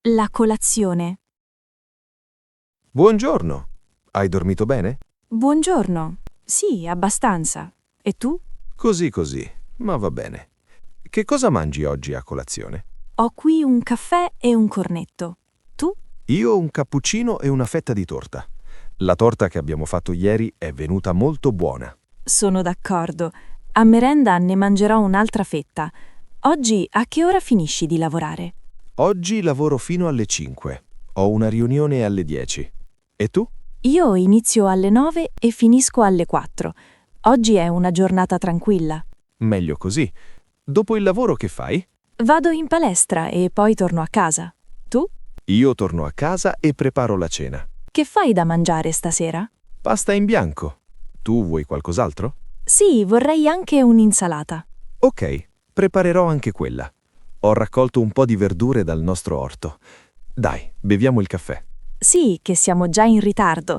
la colazione. Buongiorno. Hai dormito bene? Buongiorno. Sì, abbastanza. E tu? Così così, ma va bene. Che cosa mangi oggi a colazione? Ho qui un caffè e un cornetto. Tu? Io un cappuccino e una fetta di torta. La torta che abbiamo fatto ieri è venuta molto buona. Sono d'accordo. A merenda ne mangerò un'altra fetta. Oggi a che ora finisci di lavorare? Oggi lavoro fino alle 5. Ho una riunione alle 10. E tu? Io inizio alle 9 e finisco alle 4. Oggi è una giornata tranquilla. Meglio così. Dopo il lavoro che fai? Vado in palestra e poi torno a casa. Tu? Io torno a casa e preparo la cena. Che fai da mangiare stasera? Pasta in bianco. Tu vuoi qualcos'altro? Sì, vorrei anche un'insalata. Ok, preparerò anche quella. Ho raccolto un po' di verdure dal nostro orto. Dai, beviamo il caffè. Sì, che siamo già in ritardo.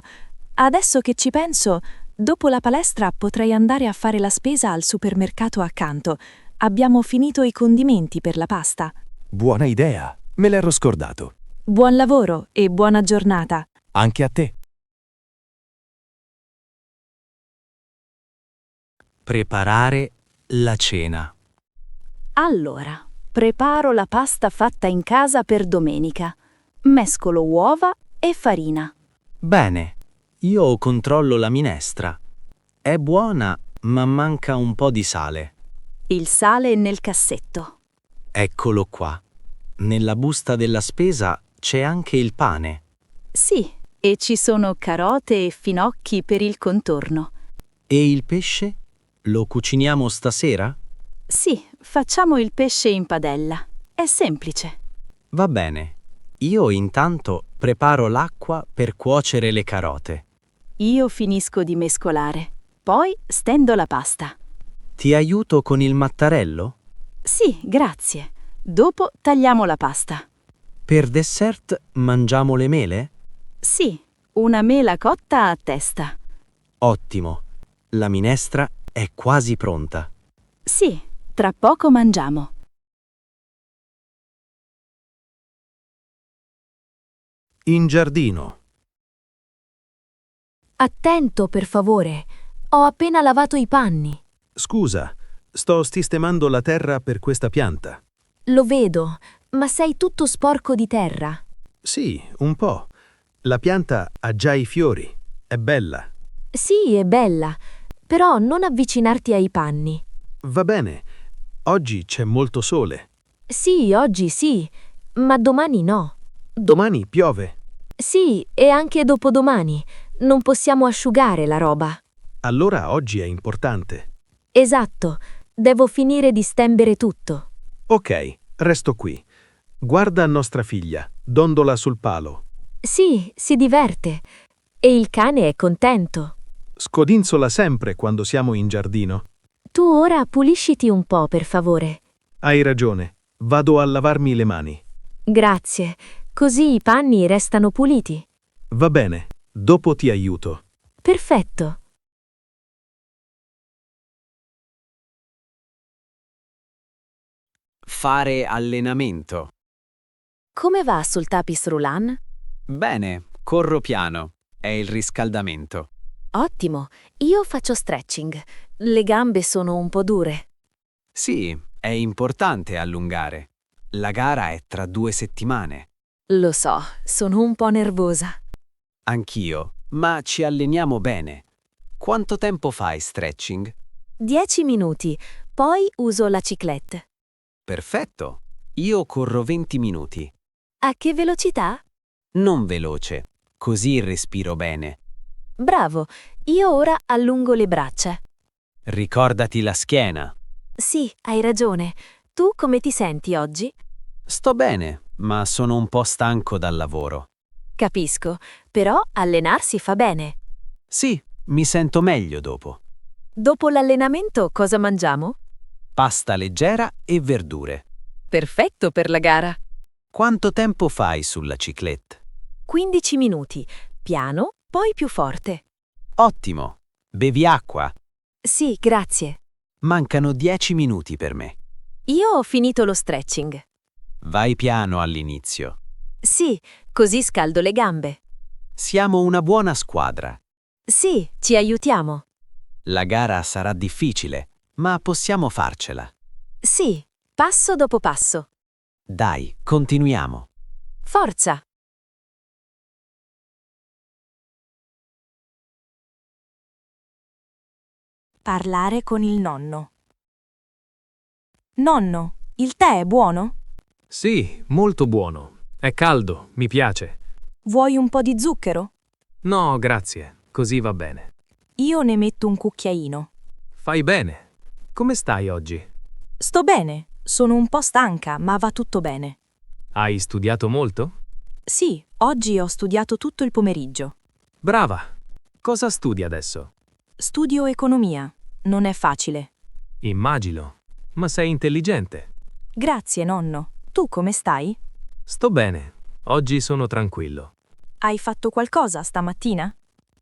Adesso che ci penso, dopo la palestra potrei andare a fare la spesa al supermercato accanto. Abbiamo finito i condimenti per la pasta. Buona idea, me l'ero scordato. Buon lavoro e buona giornata. Anche a te. Preparare la cena. Allora, preparo la pasta fatta in casa per domenica. Mescolo uova e farina. Bene, io controllo la minestra. È buona, ma manca un po' di sale. Il sale nel cassetto. Eccolo qua. Nella busta della spesa c'è anche il pane. Sì, e ci sono carote e finocchi per il contorno. E il pesce? Lo cuciniamo stasera? Sì, facciamo il pesce in padella. È semplice. Va bene. Io intanto preparo l'acqua per cuocere le carote. Io finisco di mescolare. Poi stendo la pasta. Ti aiuto con il mattarello? Sì, grazie. Dopo tagliamo la pasta. Per dessert mangiamo le mele? Sì, una mela cotta a testa. Ottimo. La minestra è quasi pronta. Sì, tra poco mangiamo. In giardino. Attento, per favore. Ho appena lavato i panni. Scusa, sto sistemando la terra per questa pianta. Lo vedo, ma sei tutto sporco di terra. Sì, un po'. La pianta ha già i fiori. È bella. Sì, è bella, però non avvicinarti ai panni. Va bene. Oggi c'è molto sole. Sì, oggi sì, ma domani no. Domani piove. Sì, e anche dopodomani. Non possiamo asciugare la roba. Allora oggi è importante. Esatto, devo finire di stembere tutto. Ok, resto qui. Guarda nostra figlia, dondola sul palo. Sì, si diverte. E il cane è contento. Scodinzola sempre quando siamo in giardino. Tu ora pulisciti un po', per favore. Hai ragione. Vado a lavarmi le mani. Grazie, così i panni restano puliti. Va bene, dopo ti aiuto. Perfetto. Fare allenamento. Come va sul tapis roulant? Bene, corro piano. È il riscaldamento. Ottimo, io faccio stretching. Le gambe sono un po' dure. Sì, è importante allungare. La gara è tra 2 settimane. Lo so, sono un po' nervosa. Anch'io, ma ci alleniamo bene. Quanto tempo fai stretching? 10 minuti, poi uso la ciclette. Perfetto. Io corro 20 minuti. A che velocità? Non veloce, così respiro bene. Bravo, io ora allungo le braccia. Ricordati la schiena. Sì, hai ragione. Tu come ti senti oggi? Sto bene, ma sono un po' stanco dal lavoro. Capisco, però allenarsi fa bene. Sì, mi sento meglio dopo. Dopo l'allenamento cosa mangiamo? Pasta leggera e verdure. Perfetto per la gara. Quanto tempo fai sulla ciclette? 15 minuti, piano, poi più forte. Ottimo. Bevi acqua? Sì, grazie. Mancano 10 minuti per me. Io ho finito lo stretching. Vai piano all'inizio. Sì, così scaldo le gambe. Siamo una buona squadra. Sì, ci aiutiamo. La gara sarà difficile, ma possiamo farcela. Sì, passo dopo passo. Dai, continuiamo. Forza! Parlare con il nonno. Nonno, il tè è buono? Sì, molto buono. È caldo, mi piace. Vuoi un po' di zucchero? No, grazie, così va bene. Io ne metto un cucchiaino. Fai bene. Come stai oggi? Sto bene, sono un po' stanca, ma va tutto bene. Hai studiato molto? Sì, oggi ho studiato tutto il pomeriggio. Brava. Cosa studi adesso? Studio economia. Non è facile. Immagino. Ma sei intelligente. Grazie, nonno. Tu come stai? Sto bene. Oggi sono tranquillo. Hai fatto qualcosa stamattina?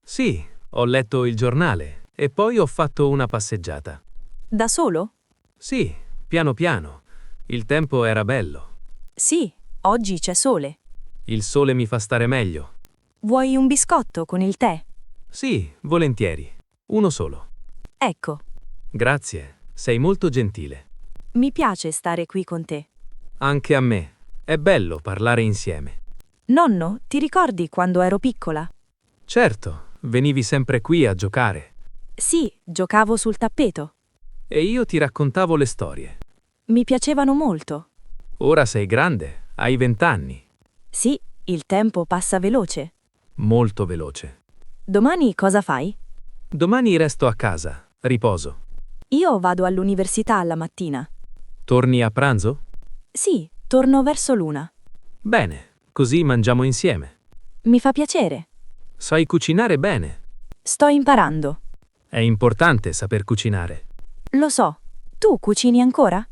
Sì, ho letto il giornale e poi ho fatto una passeggiata. Da solo? Sì, piano piano. Il tempo era bello. Sì, oggi c'è sole. Il sole mi fa stare meglio. Vuoi un biscotto con il tè? Sì, volentieri. Uno solo. Ecco, Grazie, sei molto gentile. mi piace stare qui con te. Anche a me. È bello parlare insieme. Nonno, ti ricordi quando ero piccola? Certo, venivi sempre qui a giocare Sì, giocavo sul tappeto. e io ti raccontavo le storie. Mi piacevano molto. Ora sei grande, hai 20 anni. Sì, il tempo passa veloce. Molto veloce. Domani cosa fai? Domani resto a casa, riposo. Io vado all'università alla mattina. Torni a pranzo? Sì, torno verso l'una. Bene, così mangiamo insieme. Mi fa piacere. Sai cucinare bene. Sto imparando. È importante saper cucinare. Lo so. Tu cucini ancora?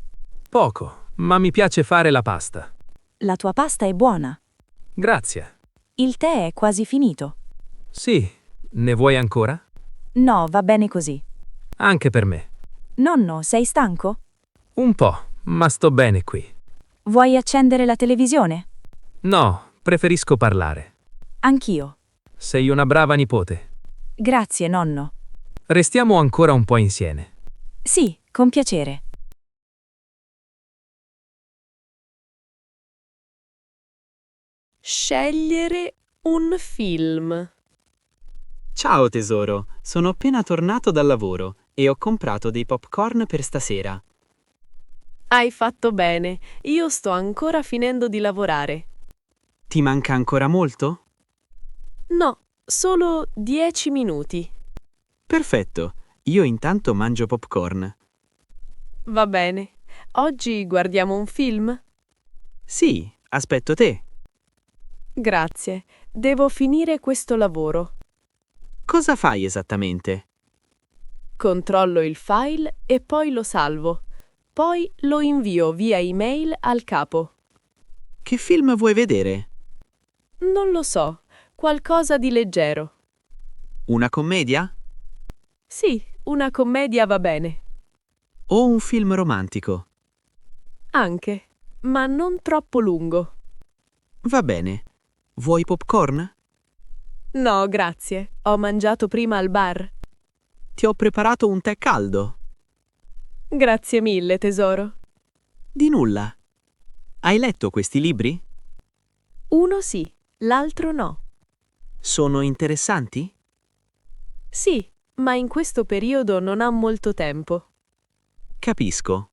Poco, ma mi piace fare la pasta. La tua pasta è buona. Grazie. Il tè è quasi finito. Sì, ne vuoi ancora? No, va bene così. Anche per me. Nonno, sei stanco? Un po', ma sto bene qui. Vuoi accendere la televisione? No, preferisco parlare. Anch'io. Sei una brava nipote. Grazie, nonno. Restiamo ancora un po' insieme. Sì, con piacere. Scegliere un film. Ciao tesoro, sono appena tornato dal lavoro e ho comprato dei popcorn per stasera. Hai fatto bene, io sto ancora finendo di lavorare. Ti manca ancora molto? No, solo 10 minuti. Perfetto, io intanto mangio popcorn. Va bene. Oggi guardiamo un film? Sì, aspetto te. Grazie, devo finire questo lavoro. Cosa fai esattamente? Controllo il file e poi lo salvo. Poi lo invio via email al capo. Che film vuoi vedere? Non lo so, qualcosa di leggero. Una commedia? Sì, una commedia va bene. O un film romantico? Anche, ma non troppo lungo. Va bene. Vuoi popcorn? No, grazie. Ho mangiato prima al bar. Ti ho preparato un tè caldo. Grazie mille, tesoro. Di nulla. Hai letto questi libri? Uno sì, l'altro no. Sono interessanti? Sì, ma in questo periodo non ha molto tempo. Capisco.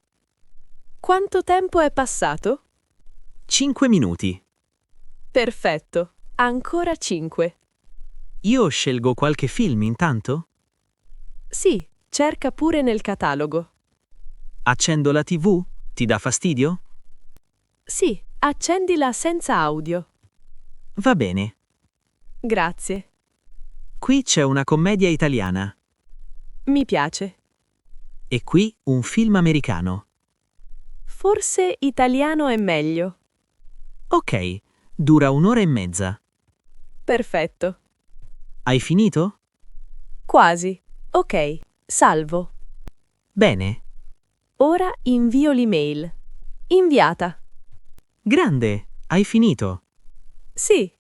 Quanto tempo è passato? 5 minuti. Perfetto, ancora 5. Io scelgo qualche film intanto? Sì, cerca pure nel catalogo. Accendo la TV? Ti dà fastidio? Sì, accendila senza audio. Va bene. Grazie. Qui c'è una commedia italiana Mi piace. e qui un film americano. Forse italiano è meglio. Ok, dura 1 ora e mezza. Perfetto. Hai finito? Quasi. Ok, salvo. Bene. Ora invio l'email. Inviata. Grande, hai finito. Sì,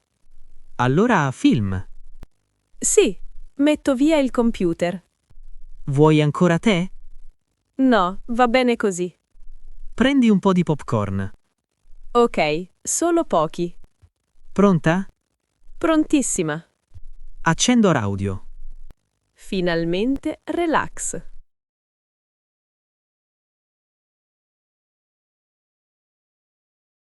Allora film. sì, metto via il computer. Vuoi ancora tè? No, va bene così. Prendi un po' di popcorn. Ok, solo pochi. Pronta? Prontissima. Accendo l'audio. Finalmente relax.